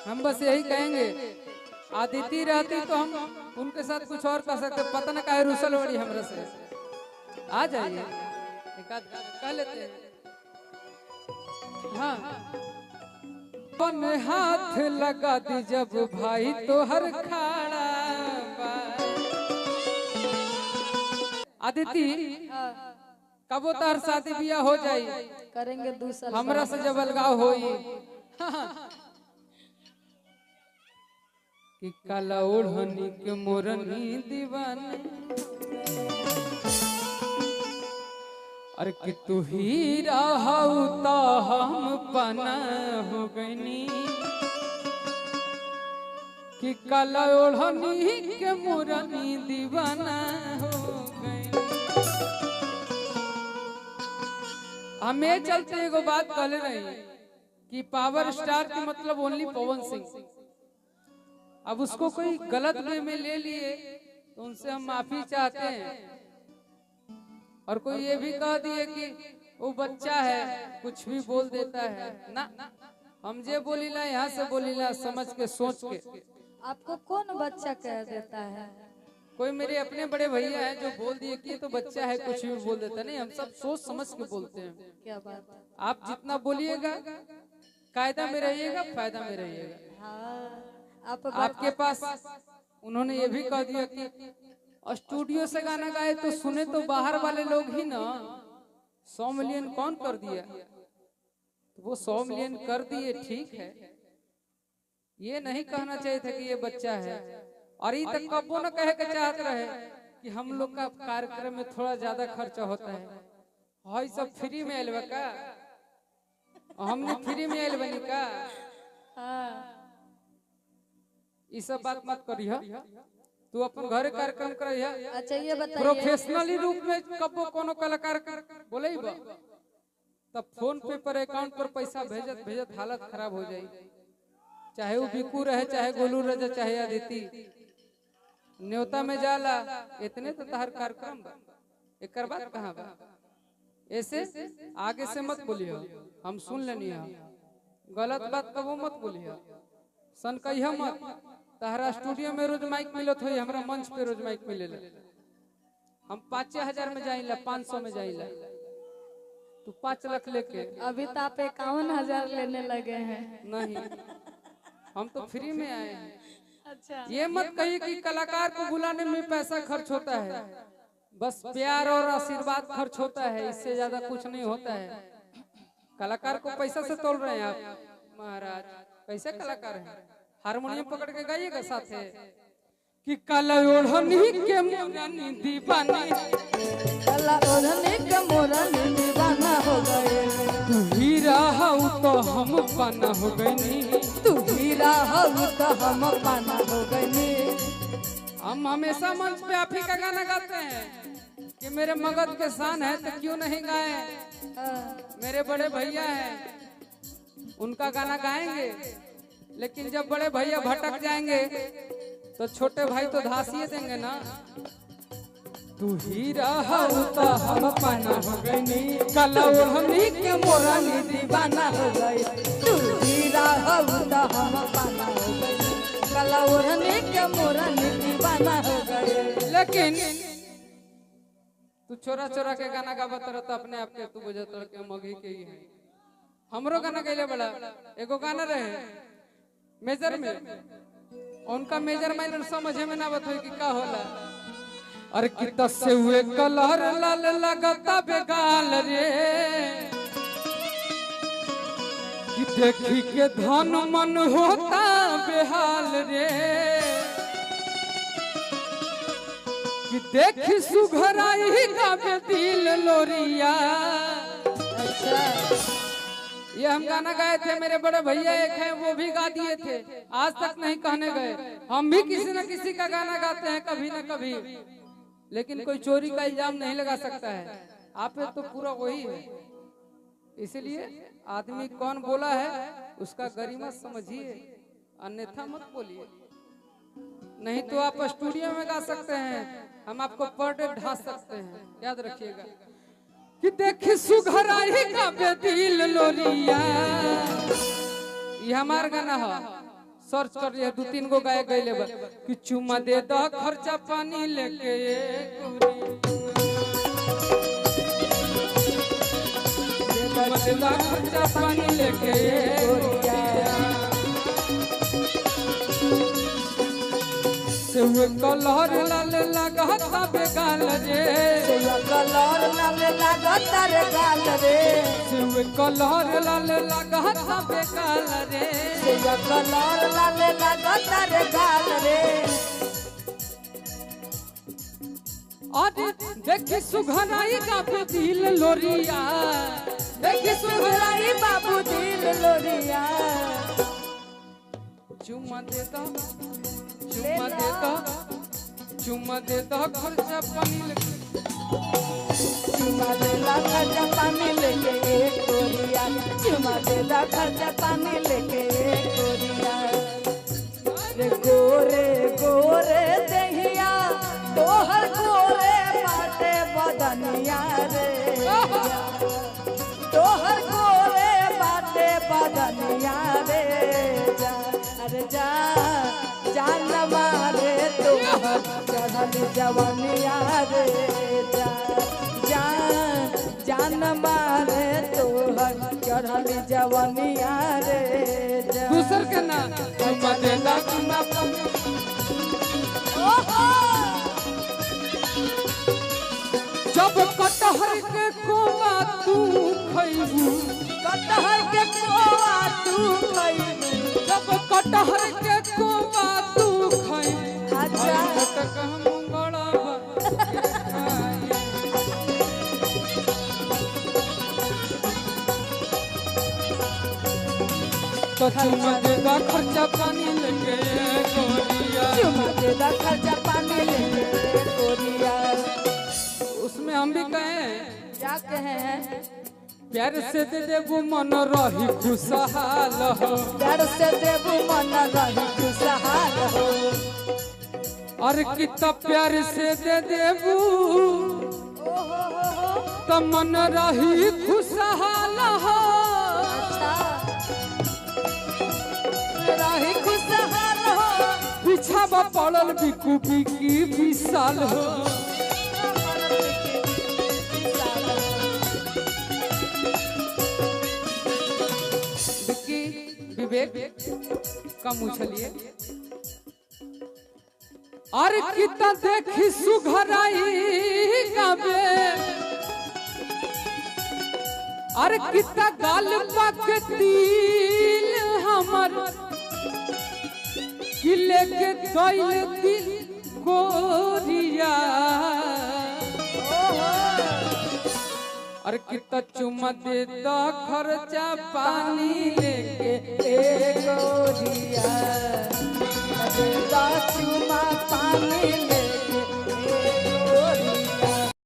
हम बस यही कहेंगे, आदिति रहती तो हम उनके साथ कुछ और कर सकते, पता न काहे रुसल बड़ी हमरा से। आ जाइए एक आध कह लेते हैं। हाँ, पन हाथ लगा दी जब भाई तो हर खाड़ा। आदिति कबो तार शादी बियाह हो जाई, करेंगे दूसरा हमरा से जब अलगाव होई कि काला ओढ़नी के मोरनी दीवाना, अरे कि तू हीरा हऊ तो हम पना हो गईनी, कि काला ओढ़नी के मोरनी दीवाना हो गई। हमें चलते एगो बात कहले रही कि पावर स्टार के मतलब ओनली पवन सिंह। अब उसको कोई गलत वे में ले लिए तो उनसे हम माफी चाहते हैं। और कोई ये भी कह दिए कि वो बच्चा है कुछ भी बोल देता है ना, हम जे बोलीला यहाँ से बोलीला समझ के सोच के। आपको कौन बच्चा कह देता है? कोई मेरे अपने बड़े भैया हैं जो बोल दिए कि ये तो बच्चा है कुछ भी बोल देता। नहीं, हम सब सोच समझ के बोलते हैं। क्या बात है? आप जितना बोलिएगा कायदा में रहिएगा, फायदा में रहिएगा। हाँ, आपके पास उन्होंने ये भी कह दिया कि स्टूडियो से गाना गाए तो सुने तो बाहर वाले लोग ही ना, 100 मिलियन कौन कर दिया? तो वो 100 मिलियन कर दिए, ठीक है। ये नहीं कहना चाहिए था कि ये बच्चा है। और ये तक कबो न कहे के चाहते रहे कि हम लोग का कार्यक्रम में थोड़ा ज्यादा खर्चा होता है। हाई सब फ्री में आयल का, हमने फ्री में आयल बनी का। ये सब बात मत करिए, तू अपन घरे कार्यक्रम करिए। अच्छा ये बताइए, प्रोफेशनली रूप में कबो कोनो कलाकार बोले तब फोन पे पर अकाउंट पर पैसा भेजत भेजत हालत खराब हो जाई। चाहे वो बिकू रहे, चाहे गोलू रहे, चाहे आदिति, न्योता में जाला इतने तो तहर कार्यक्रम बा, एक बात कहाँ बा। ऐसे आगे से मत बोलियो, हम सुन लेनी है। गलत बात कबो मत बोलियो, सन कहिया मत। तहरा स्टूडियो में रोज माइक मिलत हो, हमरा मंच पे रोज माइक मिलेला। हम 5,000 में जाइला, 500 में जाइला, तू 5 लाख लेके। अभी तो आप 51,000 लेने लगे हैं। नहीं, हम तो फ्री में आए हैं। अच्छा, ये मत कहिए कि कलाकार को बुलाने में पैसा खर्च होता है। बस प्यार और आशीर्वाद खर्च होता है, इससे ज्यादा कुछ नहीं होता है। कलाकार को पैसा से तोल रहे हैं आप महाराज, कैसे कलाकार हैं? हारमोनियम पकड़ के गाइएगा साथे कि काला ओढ़नी के मोरनी दीवानी, काला ओढ़नी के मोरनी दीवाना हो गए। तू हीरा हऊ तो हम पाना हो गईनी, तू हीरा हऊ तो हम पाना हो गईनी। हम हमेशा मंच पे आप ही का गाना गाते हैं कि मेरे मगध के शान है तो क्यों नहीं गाए। मेरे बड़े भैया हैं उनका गाना गाएंगे, लेकिन जब बड़े भैया भटक जाएंगे तो छोटे भाई तो धासिए देंगे ना। तू हीरा हऊ तो हम पाना हो गईनी, काला ओढ़नी के मोरनी दीवाना हो गई। तू हीरा हऊ तो हम पाना हो गई, काला ओढ़नी के मोरनी दीवाना हो गए। लेकिन तू चोरा चोरा के गाना गावत रहता अपने आप के, तू बुझत रह के मगी के ही है। हमरो गाना गईले बड़ा एगो गाना रहे मेजर में, उनका मेजर माइनर समझे में ना बता कि का होला। अरे कि तसे हुए कलर लाल लगता बेगाल रे, कि देखी के धन मन होता बेहाल रे, कि देखी सुघराई का दिल लोरिया। अच्छा, ये हम गाना गाए थे, मेरे बड़े भैया एक हैं वो भी गा दिए थे, आज तक नहीं कहने गए। हम भी किसी न किसी का गाना गाते हैं कभी न कभी, लेकिन कोई चोरी का इल्जाम नहीं लगा सकता है। आप तो पूरा वही है, इसलिए आदमी कौन बोला है उसका गरिमा समझिए, अन्यथा मत बोलिए। नहीं तो आप स्टूडियो में गा सकते हैं, हम आपको पर डे ढा सकते हैं, याद रखिएगा। कि देखी सुघराई का दिल लोरिया, ये हमार गाना है, सर्च कर लिया 2-3 गो गायक गइले बा कि चुमा दे द खर्चा पानी लेके चुमा दे द खर्चा पानी लेके सेवे कलर लाल लागता बेगाल रे सेवा कलर लाल लागता रे गाल रे सेवे कलर लाल लागता बेगाल रे सेवा कलर लाल लागता रे गाल रे अरे देखी सुघराई का दिल लोरिया देखी सुघराई बाबू दिल लोरिया चुमा दे दो चुमा दे दो चुमा दे दो खर्चा पानी लेके चुमा दे ला खर्चा पानी लेके एक गोरिया चुमा दे ला खर्चा पानी लेके एक गोरिया रे गोरे गोरे देहिया तोहर गोरे बाटे बदनिया रे तोहर गोरे बाटे बदनिया रे अरे जा जान मारे तोहर चढ़ल जवनिया रे जान मारे तोहर चढ़ल जवनिया रे दूसर के ना चुमा दे दा चुमा जब कटहर के कोवा तू खइबू कटहर के कोवा तू खइबू जब कटहर के कोवा तू खइबू अच्छा तक हम गड़ा तो चुमा दे दा खर्चा पानी लेके गोरिया चुमा दे दा खर्चा पानी लेके गोरिया उसमें हम भी कहे क्या कहे हैं प्यार से दे देबू मन रही खुशहाल हो प्यार से देबू मन रही खुशहाल हो और कितना प्यार से दे देबू तो मन रही खुशहाल हो रही खुशहाल हो पीछा पड़ल बिकू बिकी विशाल हो विवेक कम उछलिए और कितना देखी सुघराई गावे और कितना गाल पकतील हमर किले के गइल दिल गोरिया और कितना चुमा दे दा खर्चा पानी लेके ए गोरिया